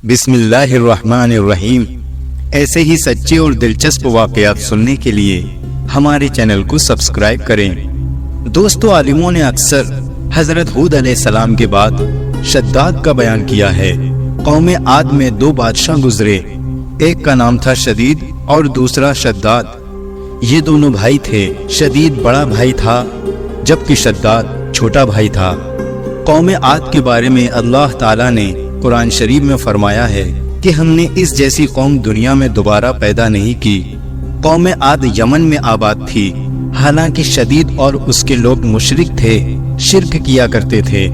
بسم اللہ الرحمن الرحیم۔ ایسے ہی سچے اور دلچسپ واقعات سننے کے لیے ہمارے چینل کو سبسکرائب کریں۔ دوستو، عالموں نے اکثر حضرت ہود علیہ السلام کے بعد شداد کا بیان کیا ہے۔ قوم عاد میں دو بادشاہ گزرے، ایک کا نام تھا شدید اور دوسرا شداد۔ یہ دونوں بھائی تھے۔ شدید بڑا بھائی تھا جبکہ شداد چھوٹا بھائی تھا۔ قوم عاد کے بارے میں اللہ تعالیٰ نے قرآن شریف میں فرمایا ہے کہ ہم نے اس جیسی قوم دنیا میں دوبارہ پیدا نہیں کی۔ قوم عاد یمن میں آباد تھی، حالانکہ شدید اور اس کے لوگ مشرک تھے، شرک کیا کرتے تھے،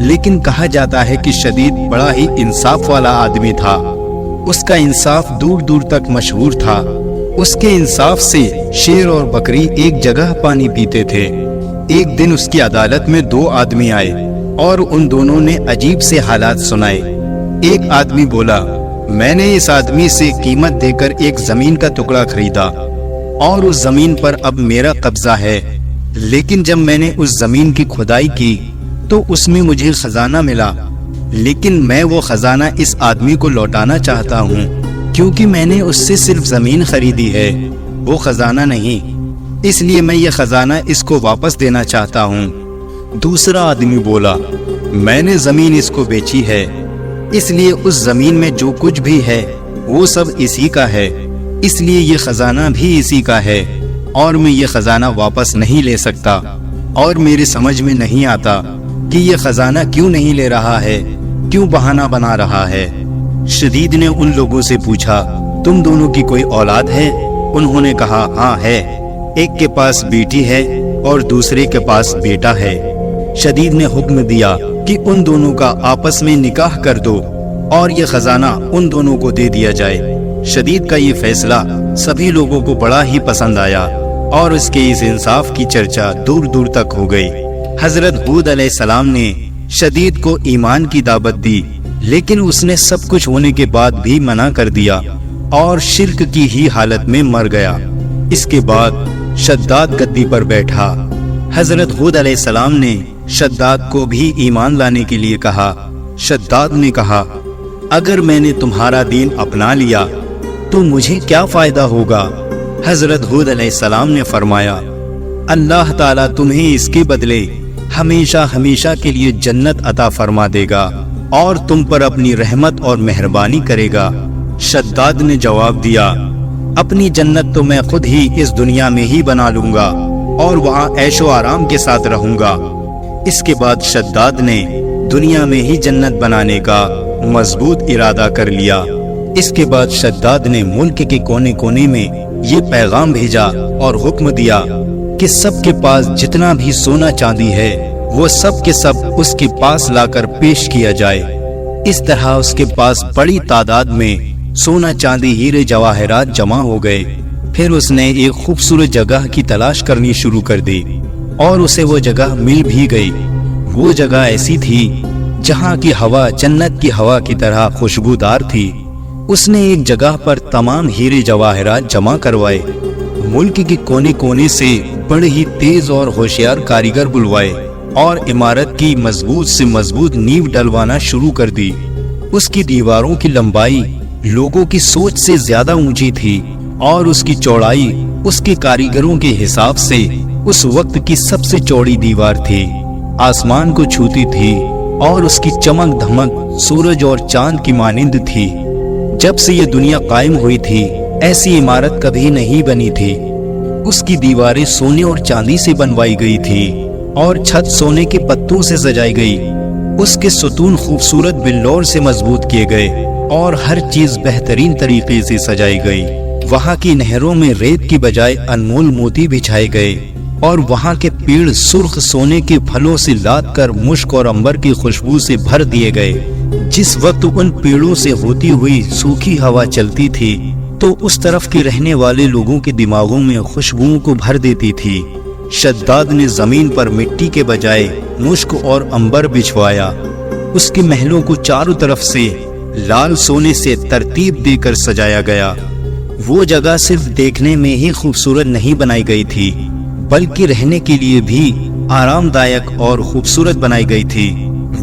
لیکن کہا جاتا ہے کہ شدید بڑا ہی انصاف والا آدمی تھا۔ اس کا انصاف دور دور تک مشہور تھا۔ اس کے انصاف سے شیر اور بکری ایک جگہ پانی پیتے تھے۔ ایک دن اس کی عدالت میں دو آدمی آئے اور ان دونوں نے عجیب سے حالات سنائے۔ ایک آدمی بولا، میں نے اس آدمی سے قیمت دے کر ایک زمین کا ٹکڑا خریدا اور اس زمین پر اب میرا قبضہ ہے، لیکن جب میں نے اس زمین کی کھدائی کی تو اس میں مجھے خزانہ ملا، لیکن میں وہ خزانہ اس آدمی کو لوٹانا چاہتا ہوں، کیونکہ میں نے اس سے صرف زمین خریدی ہے، وہ خزانہ نہیں، اس لیے میں یہ خزانہ اس کو واپس دینا چاہتا ہوں۔ دوسرا آدمی بولا، میں نے زمین اس کو بیچی ہے، اس لیے اس زمین میں جو کچھ بھی ہے وہ سب اسی کا ہے، اس لیے یہ خزانہ بھی اسی کا ہے، اور میں یہ خزانہ واپس نہیں لے سکتا، اور میرے سمجھ میں نہیں آتا کہ یہ خزانہ کیوں نہیں لے رہا ہے، کیوں بہانہ بنا رہا ہے۔ شدید نے ان لوگوں سے پوچھا، تم دونوں کی کوئی اولاد ہے؟ انہوں نے کہا، ہاں ہے، ایک کے پاس بیٹی ہے اور دوسرے کے پاس بیٹا ہے۔ شدید نے حکم دیا کہ ان دونوں کا آپس میں نکاح کر دو اور یہ خزانہ ان دونوں کو دے دیا جائے۔ شدید کا یہ فیصلہ سبھی لوگوں کو بڑا ہی پسند آیا اور اس کے اس انصاف کی چرچا دور دور تک ہو گئی۔ حضرت ہود علیہ السلام نے شدید کو ایمان کی دعوت دی، لیکن اس نے سب کچھ ہونے کے بعد بھی منع کر دیا اور شرک کی ہی حالت میں مر گیا۔ اس کے بعد شداد گدی پر بیٹھا۔ حضرت ہود علیہ السلام نے شداد کو بھی ایمان لانے کے لیے کہا۔ شداد نے کہا، اگر میں نے تمہارا دین اپنا لیا تو مجھے کیا فائدہ ہوگا؟ حضرت ہود علیہ السلام نے فرمایا، اللہ تعالیٰ تمہیں اس کے بدلے ہمیشہ ہمیشہ کے لیے جنت عطا فرما دے گا اور تم پر اپنی رحمت اور مہربانی کرے گا۔ شداد نے جواب دیا، اپنی جنت تو میں خود ہی اس دنیا میں ہی بنا لوں گا اور وہاں عیش و آرام کے ساتھ رہوں گا۔ اس کے بعد شداد نے دنیا میں ہی جنت بنانے کا مضبوط ارادہ کر لیا۔ اس کے بعد شداد نے ملک کے کونے کونے میں یہ پیغام بھیجا اور حکم دیا کہ سب کے پاس جتنا بھی سونا چاندی ہے وہ سب کے سب اس کے پاس لا کر پیش کیا جائے۔ اس طرح اس کے پاس بڑی تعداد میں سونا چاندی ہیرے جواہرات جمع ہو گئے۔ پھر اس نے ایک خوبصورت جگہ کی تلاش کرنی شروع کر دی اور اسے وہ جگہ مل بھی گئی۔ وہ جگہ ایسی تھی جہاں کی ہوا جنت کی ہوا کی طرح خوشبودار تھی۔ اس نے ایک جگہ پر تمام ہیرے جواہرات جمع کروائے۔ ملک کے کونے کونے سے بڑے ہی تیز اور ہوشیار کاریگر بلوائے اور عمارت کی مضبوط سے مضبوط نیو ڈلوانا شروع کر دی۔ اس کی دیواروں کی لمبائی لوگوں کی سوچ سے زیادہ اونچی تھی اور اس کی چوڑائی اس کے کاریگروں کے حساب سے اس وقت کی سب سے چوڑی دیوار تھی، آسمان کو چھوتی تھی اور اس کی چمک دھمک سورج اور چاند کی مانند تھی۔ جب سے یہ دنیا قائم ہوئی تھی ایسی عمارت کبھی نہیں بنی تھی۔ اس کی دیواریں سونے اور چاندی سے بنوائی گئی تھی اور چھت سونے کے پتوں سے سجائی گئی۔ اس کے ستون خوبصورت بلور سے مضبوط کیے گئے اور ہر چیز بہترین طریقے سے سجائی گئی۔ وہاں کی نہروں میں ریت کی بجائے انمول موتی بچھائے گئے اور وہاں کے پیڑ سرخ سونے کے پھلوں سے لاد کر مشک اور عنبر کی خوشبو سے بھر دیے گئے۔ جس وقت ان پیڑوں سے ہوتی ہوئی سوکھی ہوا چلتی تھی تو اس طرف کے رہنے والے لوگوں کے دماغوں میں خوشبوؤں کو بھر دیتی تھی۔ شداد نے زمین پر مٹی کے بجائے مشک اور عنبر بچھوایا۔ اس کے محلوں کو چاروں طرف سے لال سونے سے ترتیب دے کر سجایا گیا۔ وہ جگہ صرف دیکھنے میں ہی خوبصورت نہیں بنائی گئی تھی بلکہ رہنے کے لیے بھی آرام دائک اور خوبصورت بنائی گئی تھی۔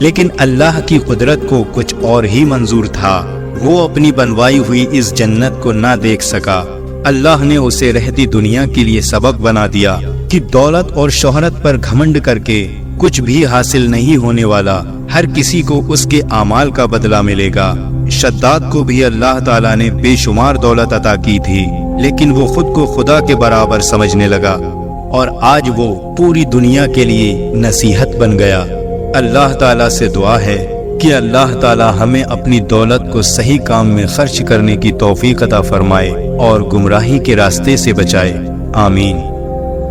لیکن اللہ کی قدرت کو کچھ اور ہی منظور تھا۔ وہ اپنی بنوائی ہوئی اس جنت کو نہ دیکھ سکا۔ اللہ نے اسے رہتی دنیا کے لیے سبق بنا دیا کہ دولت اور شہرت پر گھمنڈ کر کے کچھ بھی حاصل نہیں ہونے والا، ہر کسی کو اس کے اعمال کا بدلہ ملے گا۔ شداد کو بھی اللہ تعالیٰ نے بے شمار دولت عطا کی تھی، لیکن وہ خود کو خدا کے برابر سمجھنے لگا اور آج وہ پوری دنیا کے لیے نصیحت بن گیا۔ اللہ تعالیٰ سے دعا ہے کہ اللہ تعالیٰ ہمیں اپنی دولت کو صحیح کام میں خرچ کرنے کی توفیق عطا فرمائے اور گمراہی کے راستے سے بچائے، آمین۔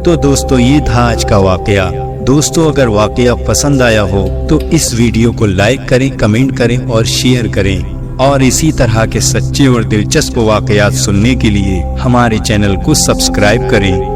تو دوستو، یہ تھا آج کا واقعہ۔ دوستو، اگر واقعہ پسند آیا ہو تو اس ویڈیو کو لائک کریں، کمنٹ کریں اور شیئر کریں، اور اسی طرح کے سچے اور دلچسپ واقعات سننے کے لیے ہمارے چینل کو سبسکرائب کریں۔